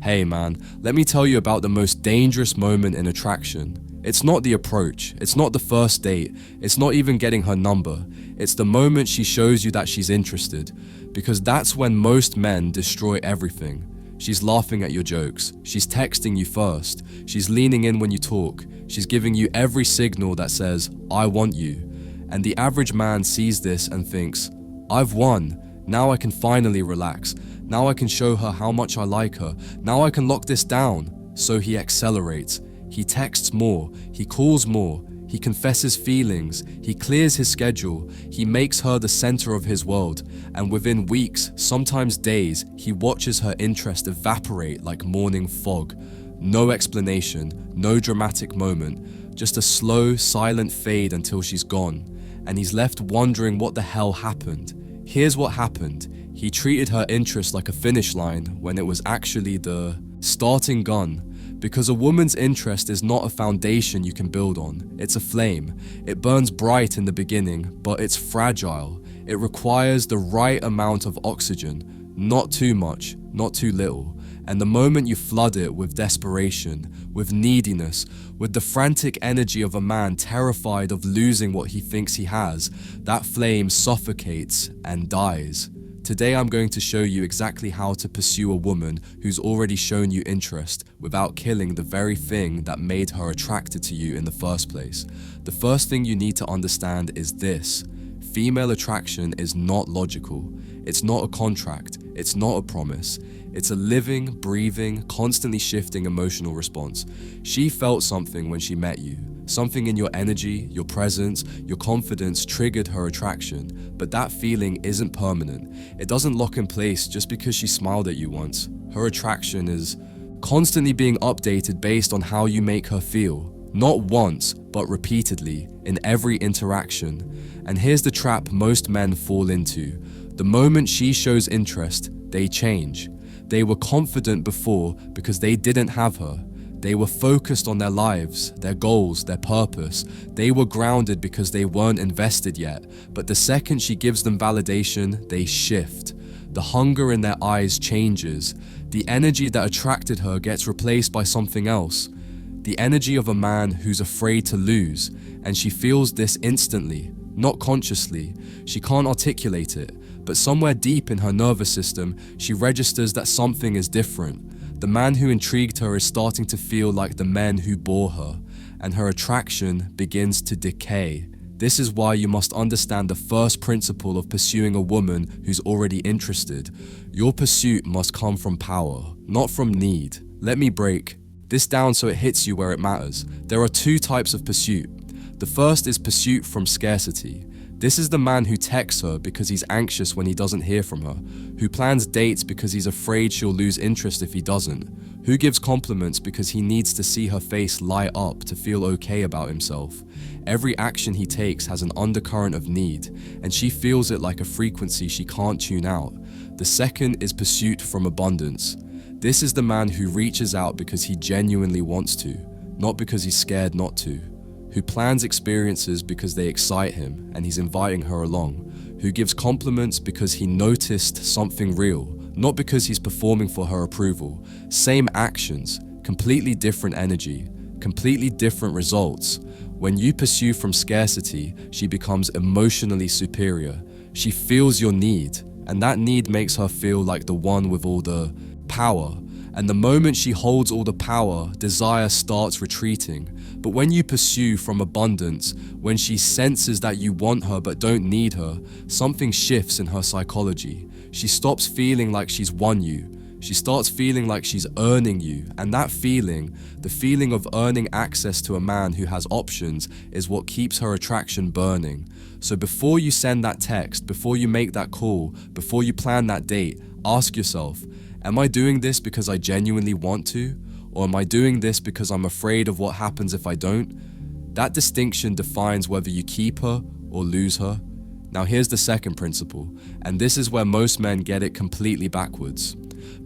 Hey man, let me tell you about the most dangerous moment in attraction. It's not the approach, it's not the first date, it's not even getting her number. It's the moment she shows you that she's interested, because that's when most men destroy everything. She's laughing at your jokes, she's texting you first, she's leaning in when you talk, she's giving you every signal that says, I want you. And the average man sees this and thinks, I've won, now I can finally relax, now I can show her how much I like her, now I can lock this down. So he accelerates, he texts more, he calls more, he confesses feelings, he clears his schedule, he makes her the center of his world, and within weeks, sometimes days, he watches her interest evaporate like morning fog. No explanation, no dramatic moment, just a slow, silent fade until she's gone, and he's left wondering what the hell happened. Here's what happened. He treated her interest like a finish line when it was actually the starting gun. Because a woman's interest is not a foundation you can build on. It's a flame. It burns bright in the beginning, but it's fragile. It requires the right amount of oxygen, not too much, not too little. And the moment you flood it with desperation, with neediness, with the frantic energy of a man terrified of losing what he thinks he has, that flame suffocates and dies. Today I'm going to show you exactly how to pursue a woman who's already shown you interest without killing the very thing that made her attracted to you in the first place. The first thing you need to understand is this: female attraction is not logical. It's not a contract. It's not a promise. It's a living, breathing, constantly shifting emotional response. She felt something when she met you. Something in your energy, your presence, your confidence triggered her attraction, but that feeling isn't permanent. It doesn't lock in place just because she smiled at you once. Her attraction is constantly being updated based on how you make her feel. Not once, but repeatedly, in every interaction. And here's the trap most men fall into. The moment she shows interest, they change. They were confident before because they didn't have her. They were focused on their lives, their goals, their purpose. They were grounded because they weren't invested yet. But the second she gives them validation, they shift. The hunger in their eyes changes. The energy that attracted her gets replaced by something else. The energy of a man who's afraid to lose. And she feels this instantly, not consciously. She can't articulate it. But somewhere deep in her nervous system, she registers that something is different. The man who intrigued her is starting to feel like the men who bore her, and her attraction begins to decay. This is why you must understand the first principle of pursuing a woman who's already interested. Your pursuit must come from power, not from need. Let me break this down so it hits you where it matters. There are two types of pursuit. The first is pursuit from scarcity. This is the man who texts her because he's anxious when he doesn't hear from her, who plans dates because he's afraid she'll lose interest if he doesn't, who gives compliments because he needs to see her face light up to feel okay about himself. Every action he takes has an undercurrent of need, and she feels it like a frequency she can't tune out. The second is pursuit from abundance. This is the man who reaches out because he genuinely wants to, not because he's scared not to. Who plans experiences because they excite him and he's inviting her along, who gives compliments because he noticed something real, not because he's performing for her approval. Same actions, completely different energy, completely different results. When you pursue from scarcity, she becomes emotionally superior. She feels your need, and that need makes her feel like the one with all the power. And the moment she holds all the power, desire starts retreating. But when you pursue from abundance, when she senses that you want her but don't need her, something shifts in her psychology. She stops feeling like she's won you. She starts feeling like she's earning you. And that feeling, the feeling of earning access to a man who has options, is what keeps her attraction burning. So before you send that text, before you make that call, before you plan that date, ask yourself, am I doing this because I genuinely want to? Or am I doing this because I'm afraid of what happens if I don't? That distinction defines whether you keep her or lose her. Now here's the second principle, and this is where most men get it completely backwards.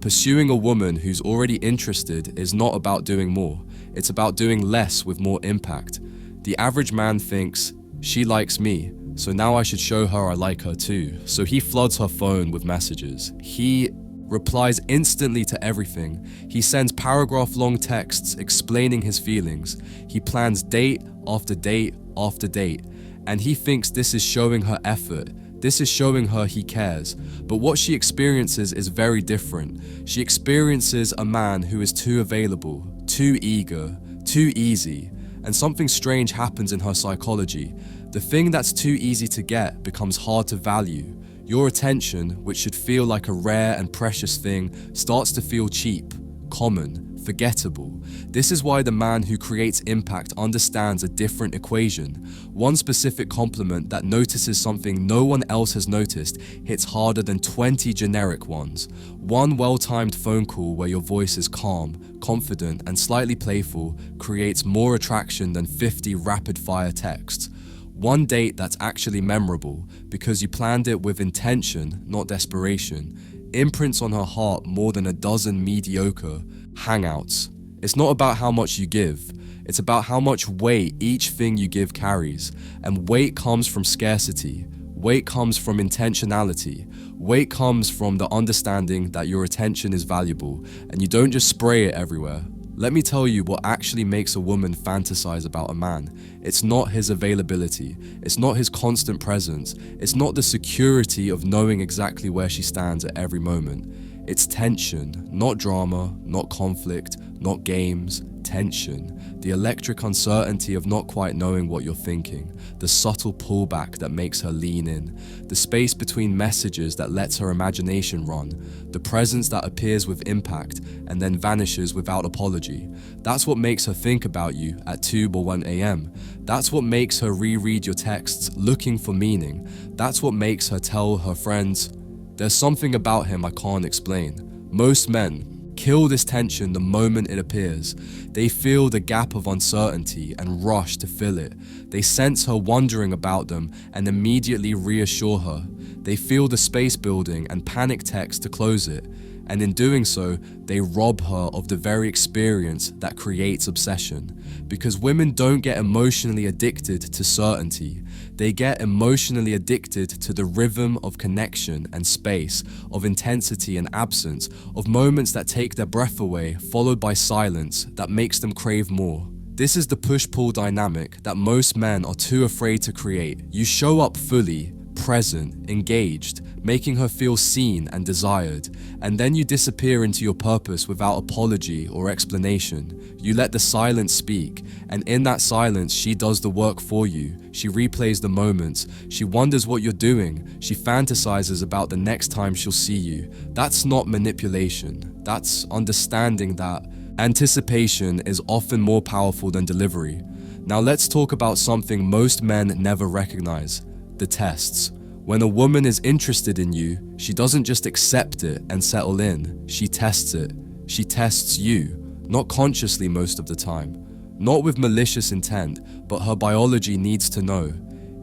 Pursuing a woman who's already interested is not about doing more. It's about doing less with more impact. The average man thinks, she likes me, so now I should show her I like her too. So he floods her phone with messages. He replies instantly to everything. He sends paragraph-long texts explaining his feelings. He plans date after date after date, and he thinks this is showing her effort. This is showing her he cares. But what she experiences is very different. She experiences a man who is too available, too eager, too easy, and something strange happens in her psychology. The thing that's too easy to get becomes hard to value. Your attention, which should feel like a rare and precious thing, starts to feel cheap, common, forgettable. This is why the man who creates impact understands a different equation. One specific compliment that notices something no one else has noticed hits harder than 20 generic ones. One well-timed phone call where your voice is calm, confident, and slightly playful creates more attraction than 50 rapid-fire texts. One date that's actually memorable because you planned it with intention, not desperation, imprints on her heart more than a dozen mediocre hangouts. It's not about how much you give, it's about how much weight each thing you give carries. And weight comes from scarcity, weight comes from intentionality, weight comes from the understanding that your attention is valuable and you don't just spray it everywhere. Let me tell you what actually makes a woman fantasize about a man. It's not his availability, it's not his constant presence, it's not the security of knowing exactly where she stands at every moment. It's tension, not drama, not conflict, not games, tension. The electric uncertainty of not quite knowing what you're thinking, the subtle pullback that makes her lean in, the space between messages that lets her imagination run, the presence that appears with impact and then vanishes without apology. That's what makes her think about you at 2 or 1 a.m. That's what makes her reread your texts looking for meaning. That's what makes her tell her friends, "There's something about him I can't explain." Most men kill this tension the moment it appears. They feel the gap of uncertainty and rush to fill it. They sense her wondering about them and immediately reassure her. They feel the space building and panic text to close it. And in doing so, they rob her of the very experience that creates obsession. Because women don't get emotionally addicted to certainty. They get emotionally addicted to the rhythm of connection and space, of intensity and absence, of moments that take their breath away, followed by silence that makes them crave more. This is the push-pull dynamic that most men are too afraid to create. You show up fully, present, engaged, making her feel seen and desired, and then you disappear into your purpose without apology or explanation. You let the silence speak, and in that silence she does the work for you. She replays the moments, she wonders what you're doing, she fantasizes about the next time she'll see you. That's not manipulation, that's understanding that anticipation is often more powerful than delivery. Now let's talk about something most men never recognize: the tests. When a woman is interested in you, she doesn't just accept it and settle in, she tests it. She tests you, not consciously most of the time, not with malicious intent, but her biology needs to know,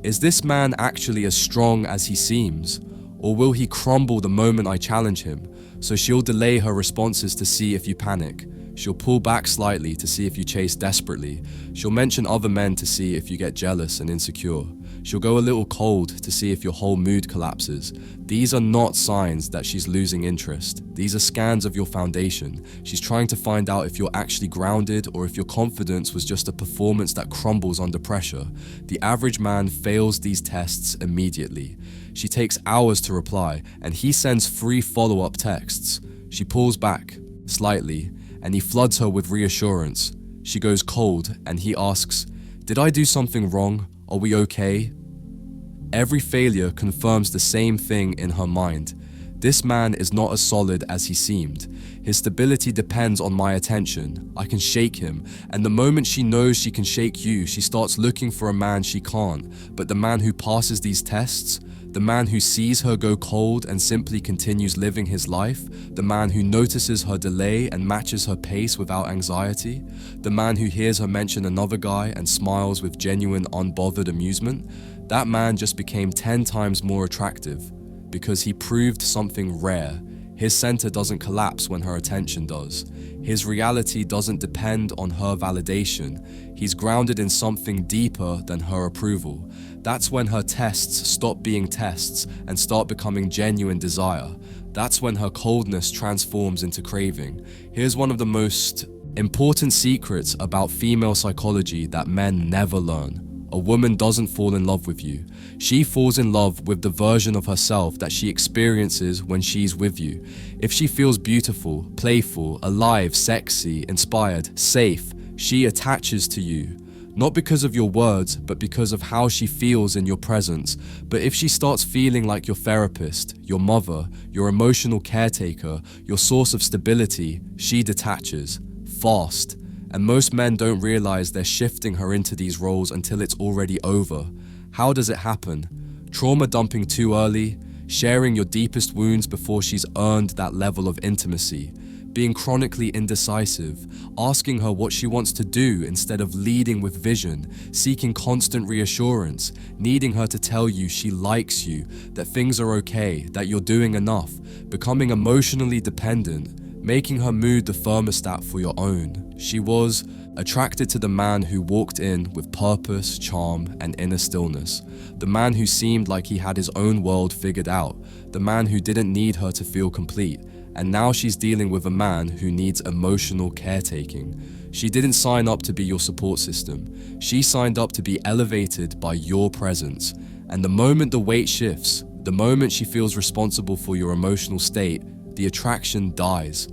is this man actually as strong as he seems? Or will he crumble the moment I challenge him? So she'll delay her responses to see if you panic. She'll pull back slightly to see if you chase desperately. She'll mention other men to see if you get jealous and insecure. She'll go a little cold to see if your whole mood collapses. These are not signs that she's losing interest. These are scans of your foundation. She's trying to find out if you're actually grounded or if your confidence was just a performance that crumbles under pressure. The average man fails these tests immediately. She takes hours to reply, and he sends 3 follow-up texts. She pulls back, slightly, and he floods her with reassurance. She goes cold, and he asks, "Did I do something wrong? Are we okay?" Every failure confirms the same thing in her mind. This man is not as solid as he seemed. His stability depends on my attention. I can shake him, and the moment she knows she can shake you, she starts looking for a man she can't. But the man who passes these tests, the man who sees her go cold and simply continues living his life, the man who notices her delay and matches her pace without anxiety, the man who hears her mention another guy and smiles with genuine unbothered amusement, that man just became 10 times more attractive because he proved something rare. His center doesn't collapse when her attention does. His reality doesn't depend on her validation. He's grounded in something deeper than her approval. That's when her tests stop being tests and start becoming genuine desire. That's when her coldness transforms into craving. Here's one of the most important secrets about female psychology that men never learn. A woman doesn't fall in love with you. She falls in love with the version of herself that she experiences when she's with you. If she feels beautiful, playful, alive, sexy, inspired, safe, she attaches to you. Not because of your words, but because of how she feels in your presence. But if she starts feeling like your therapist, your mother, your emotional caretaker, your source of stability, she detaches. Fast. And most men don't realize they're shifting her into these roles until it's already over. How does it happen? Trauma dumping too early, sharing your deepest wounds before she's earned that level of intimacy, being chronically indecisive, asking her what she wants to do instead of leading with vision, seeking constant reassurance, needing her to tell you she likes you, that things are okay, that you're doing enough, becoming emotionally dependent, making her mood the thermostat for your own. She was attracted to the man who walked in with purpose, charm, and inner stillness. The man who seemed like he had his own world figured out. The man who didn't need her to feel complete. And now she's dealing with a man who needs emotional caretaking. She didn't sign up to be your support system. She signed up to be elevated by your presence. And the moment the weight shifts, the moment she feels responsible for your emotional state, the attraction dies.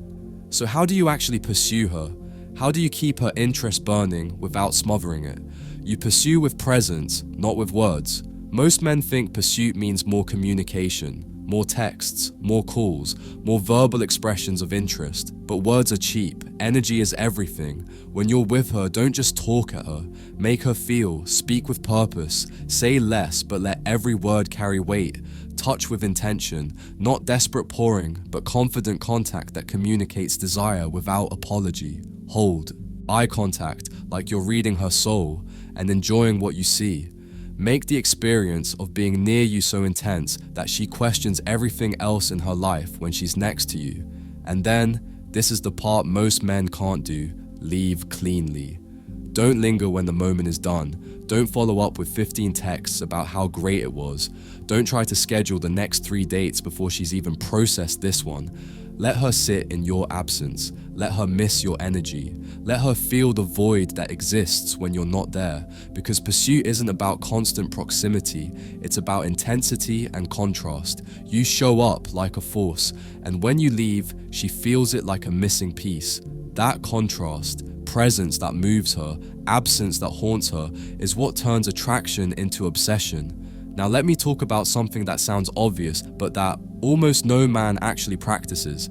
So how do you actually pursue her? How do you keep her interest burning without smothering it? You pursue with presence, not with words. Most men think pursuit means more communication, more texts, more calls, more verbal expressions of interest. But words are cheap. Energy is everything. When you're with her, don't just talk at her. Make her feel, speak with purpose, say less but let every word carry weight. Touch with intention, not desperate pouring, but confident contact that communicates desire without apology. Hold, eye contact like you're reading her soul and enjoying what you see. Make the experience of being near you so intense that she questions everything else in her life when she's next to you. And then, this is the part most men can't do, leave cleanly. Don't linger when the moment is done. Don't follow up with 15 texts about how great it was. Don't try to schedule the next 3 dates before she's even processed this one. Let her sit in your absence. Let her miss your energy. Let her feel the void that exists when you're not there. Because pursuit isn't about constant proximity. It's about intensity and contrast. You show up like a force, and when you leave, she feels it like a missing piece. That contrast, presence that moves her, absence that haunts her, is what turns attraction into obsession. Now let me talk about something that sounds obvious, but that almost no man actually practices.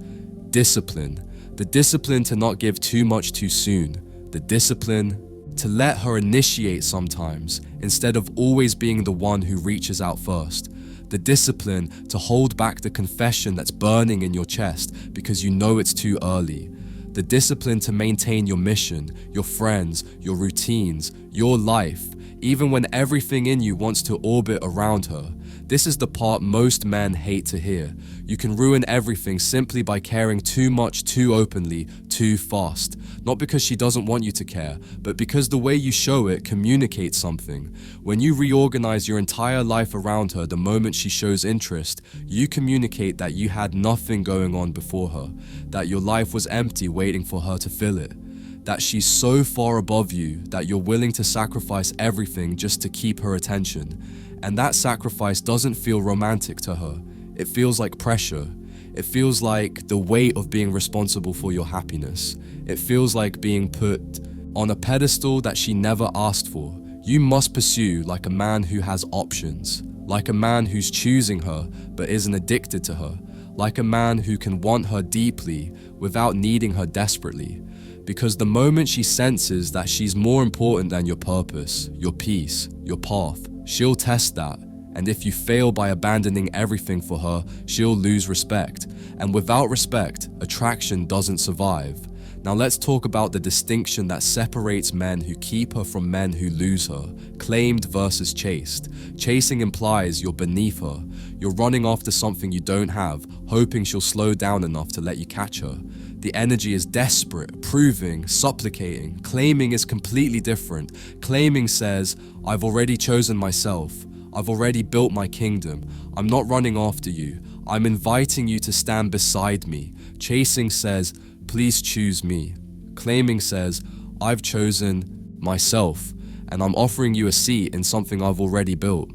Discipline. The discipline to not give too much too soon. The discipline to let her initiate sometimes, instead of always being the one who reaches out first. The discipline to hold back the confession that's burning in your chest because you know it's too early. The discipline to maintain your mission, your friends, your routines, your life, even when everything in you wants to orbit around her. This is the part most men hate to hear. You can ruin everything simply by caring too much, too openly, too fast. Not because she doesn't want you to care, but because the way you show it communicates something. When you reorganize your entire life around her the moment she shows interest, you communicate that you had nothing going on before her, that your life was empty waiting for her to fill it. That she's so far above you that you're willing to sacrifice everything just to keep her attention. And that sacrifice doesn't feel romantic to her. It feels like pressure. It feels like the weight of being responsible for your happiness. It feels like being put on a pedestal that she never asked for. You must pursue like a man who has options, like a man who's choosing her but isn't addicted to her, like a man who can want her deeply without needing her desperately. Because the moment she senses that she's more important than your purpose, your peace, your path, she'll test that. And if you fail by abandoning everything for her, she'll lose respect. And without respect, attraction doesn't survive. Now let's talk about the distinction that separates men who keep her from men who lose her. Claimed versus chased. Chasing implies you're beneath her. You're running after something you don't have, hoping she'll slow down enough to let you catch her. The energy is desperate, proving, supplicating. Claiming is completely different. Claiming says, I've already chosen myself. I've already built my kingdom. I'm not running after you. I'm inviting you to stand beside me. Chasing says, please choose me. Claiming says, I've chosen myself, and I'm offering you a seat in something I've already built.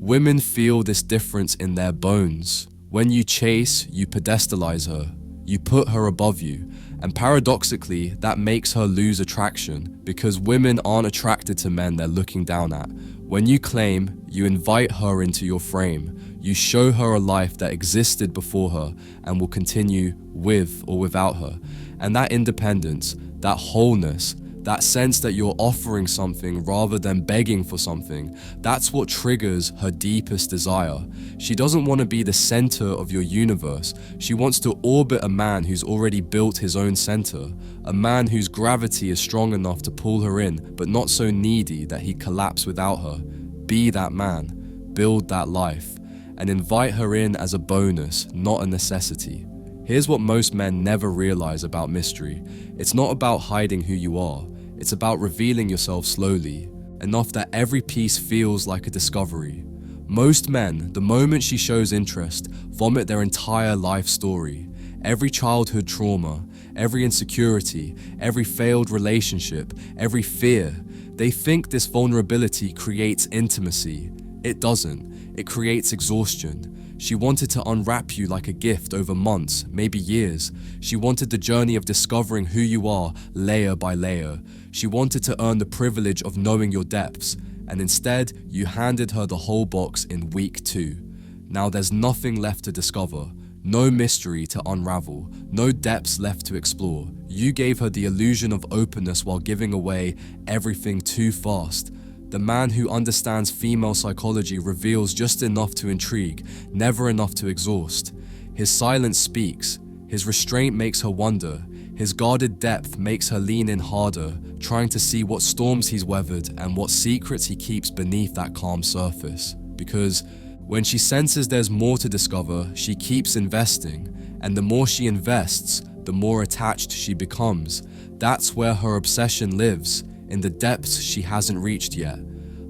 Women feel this difference in their bones. When you chase, you pedestalize her. You put her above you, and paradoxically, that makes her lose attraction because women aren't attracted to men they're looking down at. When you claim, you invite her into your frame. You show her a life that existed before her and will continue with or without her. And that independence, that wholeness, that sense that you're offering something rather than begging for something, that's what triggers her deepest desire. She doesn't want to be the center of your universe. She wants to orbit a man who's already built his own center, a man whose gravity is strong enough to pull her in, but not so needy that he collapse without her. Be that man, build that life, and invite her in as a bonus, not a necessity. Here's what most men never realize about mystery. It's not about hiding who you are. It's about revealing yourself slowly, enough that every piece feels like a discovery. Most men, the moment she shows interest, vomit their entire life story. Every childhood trauma, every insecurity, every failed relationship, every fear. They think this vulnerability creates intimacy. It doesn't. It creates exhaustion. She wanted to unwrap you like a gift over months, maybe years. She wanted the journey of discovering who you are, layer by layer. She wanted to earn the privilege of knowing your depths, and instead, you handed her the whole box in week 2. Now there's nothing left to discover, no mystery to unravel, no depths left to explore. You gave her the illusion of openness while giving away everything too fast. The man who understands female psychology reveals just enough to intrigue, never enough to exhaust. His silence speaks. His restraint makes her wonder. His guarded depth makes her lean in harder, trying to see what storms he's weathered and what secrets he keeps beneath that calm surface. Because when she senses there's more to discover, she keeps investing. And the more she invests, the more attached she becomes. That's where her obsession lives, in the depths she hasn't reached yet.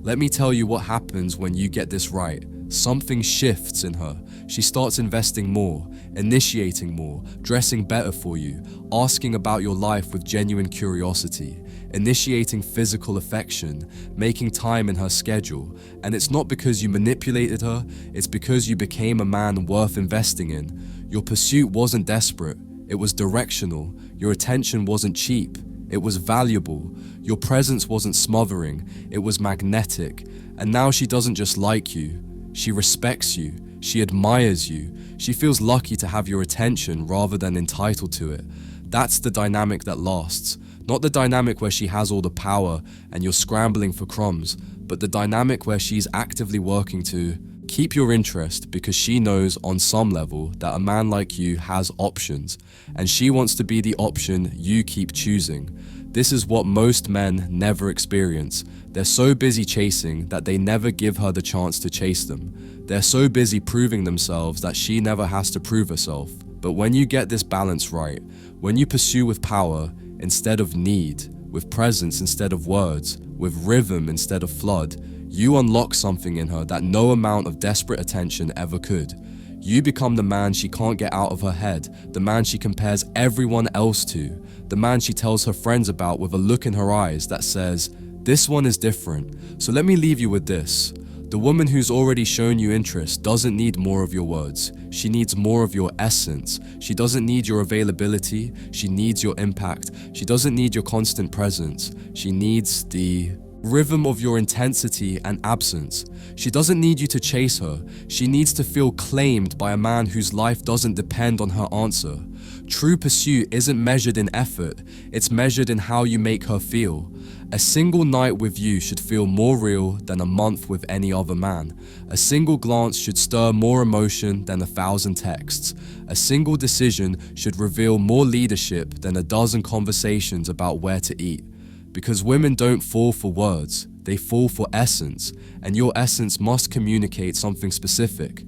Let me tell you what happens when you get this right. Something shifts in her. She starts investing more, initiating more, dressing better for you, asking about your life with genuine curiosity, initiating physical affection, making time in her schedule. And it's not because you manipulated her, it's because you became a man worth investing in. Your pursuit wasn't desperate, it was directional. Your attention wasn't cheap, it was valuable. Your presence wasn't smothering, it was magnetic. And now she doesn't just like you, she respects you, she admires you, she feels lucky to have your attention rather than entitled to it. That's the dynamic that lasts. Not the dynamic where she has all the power and you're scrambling for crumbs, but the dynamic where she's actively working to keep your interest because she knows on some level that a man like you has options, and she wants to be the option you keep choosing. This is what most men never experience. They're so busy chasing that they never give her the chance to chase them. They're so busy proving themselves that she never has to prove herself. But when you get this balance right, when you pursue with power instead of need, with presence instead of words, with rhythm instead of flood, you unlock something in her that no amount of desperate attention ever could. You become the man she can't get out of her head, the man she compares everyone else to, the man she tells her friends about with a look in her eyes that says, "This one is different, so let me leave you with this." The woman who's already shown you interest doesn't need more of your words. She needs more of your essence. She doesn't need your availability. She needs your impact. She doesn't need your constant presence. She needs the rhythm of your intensity and absence. She doesn't need you to chase her. She needs to feel claimed by a man whose life doesn't depend on her answer. True pursuit isn't measured in effort, it's measured in how you make her feel. A single night with you should feel more real than a month with any other man. A single glance should stir more emotion than 1,000 texts. A single decision should reveal more leadership than a dozen conversations about where to eat. Because women don't fall for words, they fall for essence, and your essence must communicate something specific.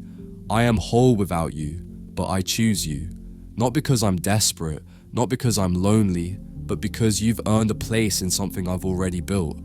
I am whole without you, but I choose you. Not because I'm desperate, not because I'm lonely, but because you've earned a place in something I've already built.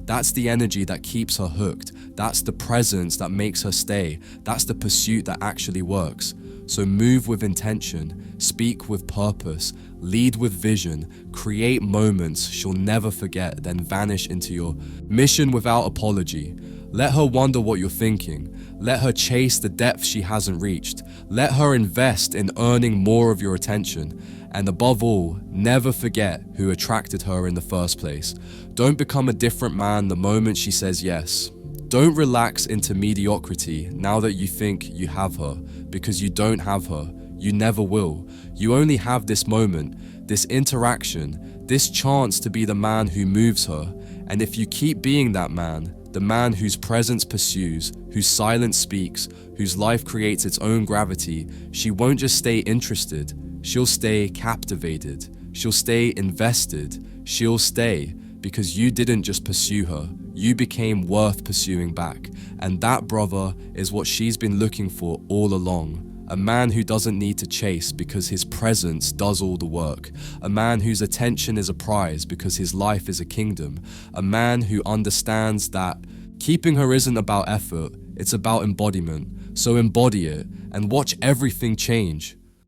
That's the energy that keeps her hooked. That's the presence that makes her stay. That's the pursuit that actually works. So move with intention, speak with purpose, lead with vision, create moments she'll never forget, then vanish into your mission without apology. Let her wonder what you're thinking. Let her chase the depth she hasn't reached. Let her invest in earning more of your attention. And above all, never forget who attracted her in the first place. Don't become a different man the moment she says yes. Don't relax into mediocrity now that you think you have her, because you don't have her. You never will. You only have this moment, this interaction, this chance to be the man who moves her. And if you keep being that man, the man whose presence pursues, whose silence speaks, whose life creates its own gravity, she won't just stay interested, she'll stay captivated, she'll stay invested, she'll stay because you didn't just pursue her, you became worth pursuing back. And that, brother, is what she's been looking for all along. A man who doesn't need to chase because his presence does all the work. A man whose attention is a prize because his life is a kingdom. A man who understands that keeping her isn't about effort, it's about embodiment. So embody it and watch everything change.